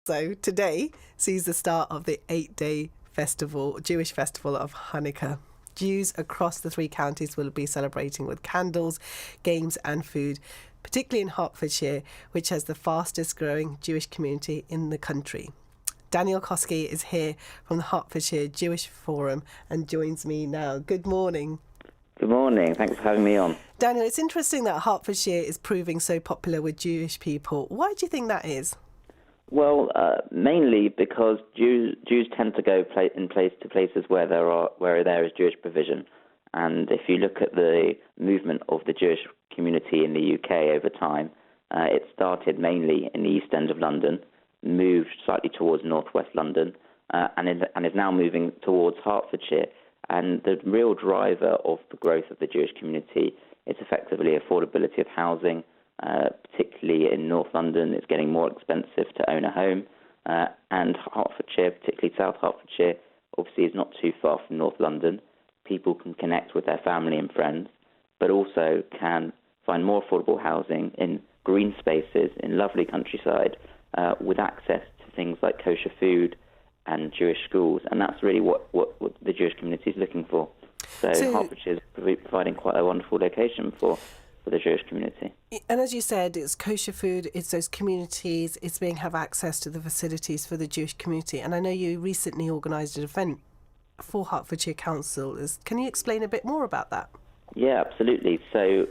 So today sees the start of the 8-day festival, Jewish festival of Chanukah. Jews across the 3 counties will be celebrating with candles, games and food, particularly in Hertfordshire, which has the fastest growing Jewish community in the country. Daniel Kosky is here from the Hertfordshire Jewish Forum and joins me now. Good morning. Good morning. Thanks for having me on. Daniel, it's interesting that Hertfordshire is proving so popular with Jewish people. Why do you think that is? Well, mainly because Jews tend to go to places where there is Jewish provision, and if you look at the movement of the Jewish community in the UK over time, it started mainly in the East End of London, moved slightly towards northwest London, and is now moving towards Hertfordshire. And the real driver of the growth of the Jewish community is effectively affordability of housing. Particularly in North London, it's getting more expensive to own a home, and Hertfordshire, particularly South Hertfordshire, obviously is not too far from North London. People can connect with their family and friends, but also can find more affordable housing in green spaces, in lovely countryside, with access to things like kosher food and Jewish schools, and that's really what the Jewish community is looking for. So Hertfordshire is providing quite a wonderful location for the Jewish community. And as you said, it's kosher food, it's those communities, it's being have access to the facilities for the Jewish community. And I know you recently organised an event for Hertfordshire Council. Can you explain a bit more about that? Yeah, absolutely. So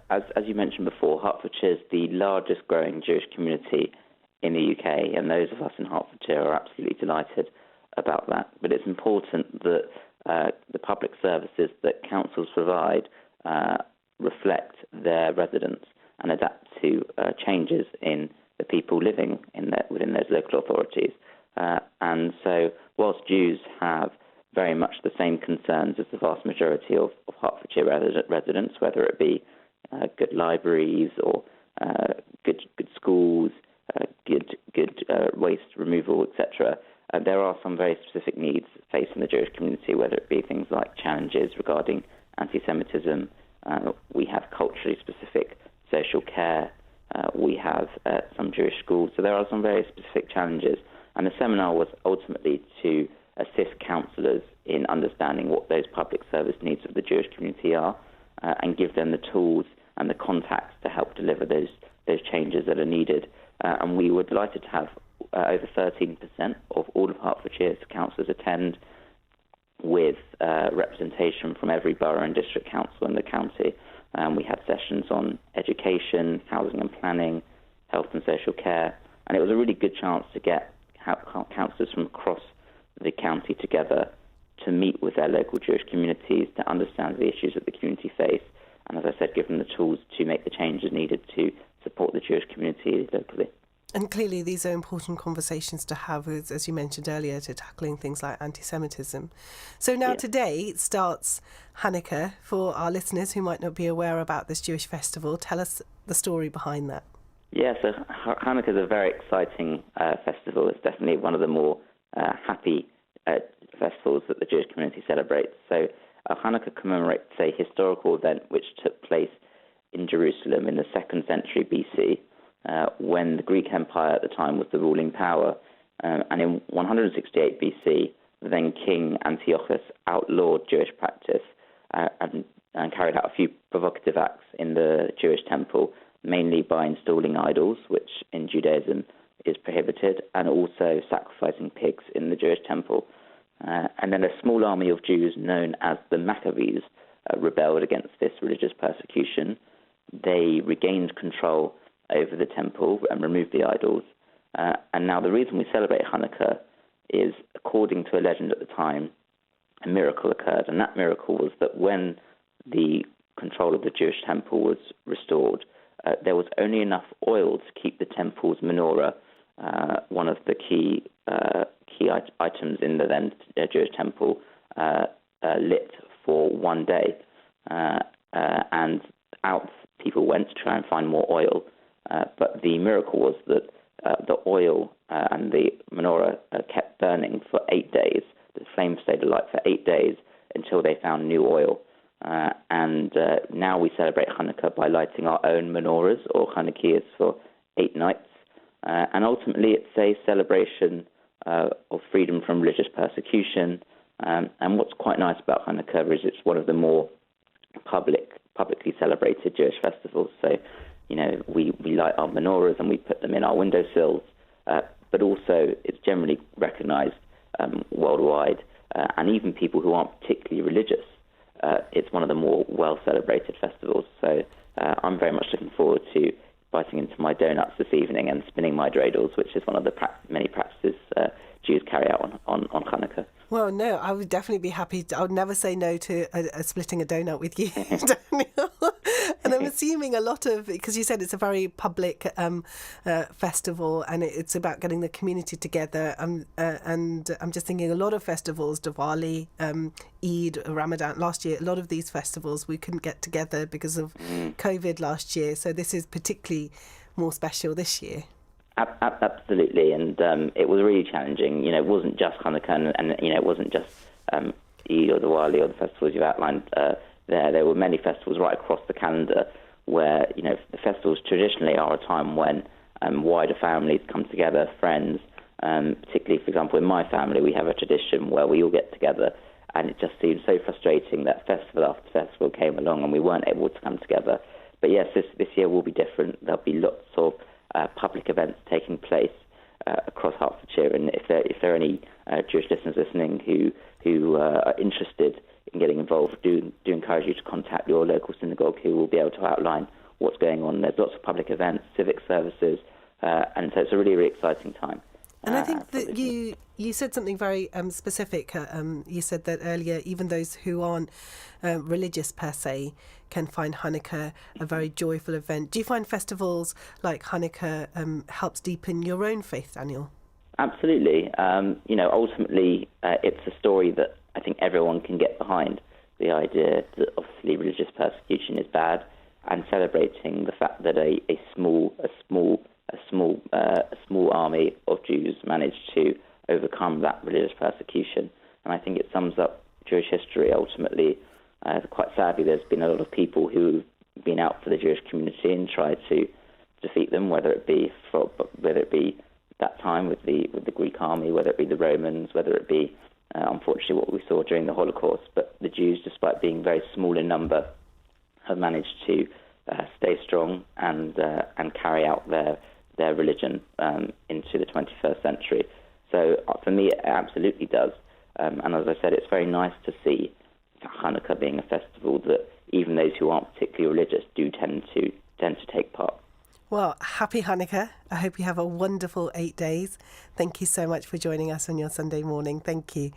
as you mentioned before, Hertfordshire is the largest growing Jewish community in the UK, and those of us in Hertfordshire are absolutely delighted about that. But it's important that the public services that councils provide reflect their residents and adapt to changes in the people living within those local authorities. And so whilst Jews have very much the same concerns as the vast majority of Hertfordshire residents, whether it be good libraries or good schools, good waste removal, etc., there are some very specific needs facing the Jewish community, whether it be things like challenges regarding anti-Semitism. We have culturally specific social care. We have some Jewish schools. So there are some very specific challenges. And the seminar was ultimately to assist councillors in understanding what those public service needs of the Jewish community are and give them the tools and the contacts to help deliver those changes that are needed. And we were delighted to have over 13% of all of Hertfordshire's councillors attend, with representation from every borough and district council in the county. We had sessions on education, housing and planning, health and social care, and it was a really good chance to get councillors from across the county together to meet with their local Jewish communities, to understand the issues that the community face, and as I said, give them the tools to make the changes needed to support the Jewish community locally. And clearly these are important conversations to have, as you mentioned earlier, to tackling things like anti-Semitism. So now Today starts Chanukah. For our listeners who might not be aware about this Jewish festival, tell us the story behind that. Yeah, so Chanukah is a very exciting festival. It's definitely one of the more happy festivals that the Jewish community celebrates. So Chanukah commemorates a historical event which took place in Jerusalem in the 2nd century BC. When the Greek Empire at the time was the ruling power. And in 168 BC, the then king Antiochus outlawed Jewish practice and carried out a few provocative acts in the Jewish temple, mainly by installing idols, which in Judaism is prohibited, and also sacrificing pigs in the Jewish temple. And then a small army of Jews known as the Maccabees rebelled against this religious persecution. They regained control over the temple and removed the idols. And now the reason we celebrate Chanukah is, according to a legend at the time, a miracle occurred. And that miracle was that when the control of the Jewish temple was restored, there was only enough oil to keep the temple's menorah, one of the key items in the then Jewish temple, lit for one day. And out people went to try and find more oil. But the miracle was that the oil and the menorah kept burning for 8 days. The flames stayed alight for 8 days until they found new oil. And now we celebrate Chanukah by lighting our own menorahs or Chanukiahs for 8 nights. And ultimately it's a celebration of freedom from religious persecution. And what's quite nice about Chanukah is it's one of the more publicly celebrated Jewish festivals. So, we light our menorahs and we put them in our windowsills, but also it's generally recognised worldwide, and even people who aren't particularly religious. It's one of the more well-celebrated festivals. So I'm very much looking forward to biting into my donuts this evening and spinning my dreidels, which is one of the many practices Jews carry out on Chanukah. Well, no, I would definitely be happy. I would never say no to splitting a donut with you, Daniel. And I'm assuming a lot of, because you said it's a very public festival and it's about getting the community together. And I'm just thinking a lot of festivals, Diwali, Eid, Ramadan, last year, a lot of these festivals we couldn't get together because of COVID last year. So this is particularly more special this year. Absolutely, and it was really challenging. It wasn't just Chanukah, and it wasn't just Eid or Diwali or the festivals you outlined there. There were many festivals right across the calendar where, the festivals traditionally are a time when wider families come together, friends. Particularly, for example, in my family, we have a tradition where we all get together, and it just seemed so frustrating that festival after festival came along and we weren't able to come together. But yes, this year will be different. There'll be lots of public events taking place across Hertfordshire, and if there are any Jewish listeners listening who are interested in getting involved, do encourage you to contact your local synagogue, who will be able to outline what's going on. There's lots of public events, civic services, and so it's a really, really exciting time. And I think that you said something very specific. You said that earlier, even those who aren't religious per se can find Chanukah a very joyful event. Do you find festivals like Chanukah helps deepen your own faith, Daniel? Absolutely. Ultimately, it's a story that I think everyone can get behind. The idea that obviously religious persecution is bad, and celebrating the fact that a small army of Jews managed to overcome that religious persecution. And I think it sums up Jewish history ultimately. Quite sadly, there's been a lot of people who've been out for the Jewish community and tried to defeat them, whether it be that time with the Greek army, whether it be the Romans, whether it be unfortunately what we saw during the Holocaust. But the Jews, despite being very small in number, have managed to stay strong and carry out their religion into the 21st century. So for me, it absolutely does. And as I said, it's very nice to see Chanukah being a festival that even those who aren't particularly religious do tend to take part. Well, happy Chanukah. I hope you have a wonderful 8 days. Thank you so much for joining us on your Sunday morning. Thank you.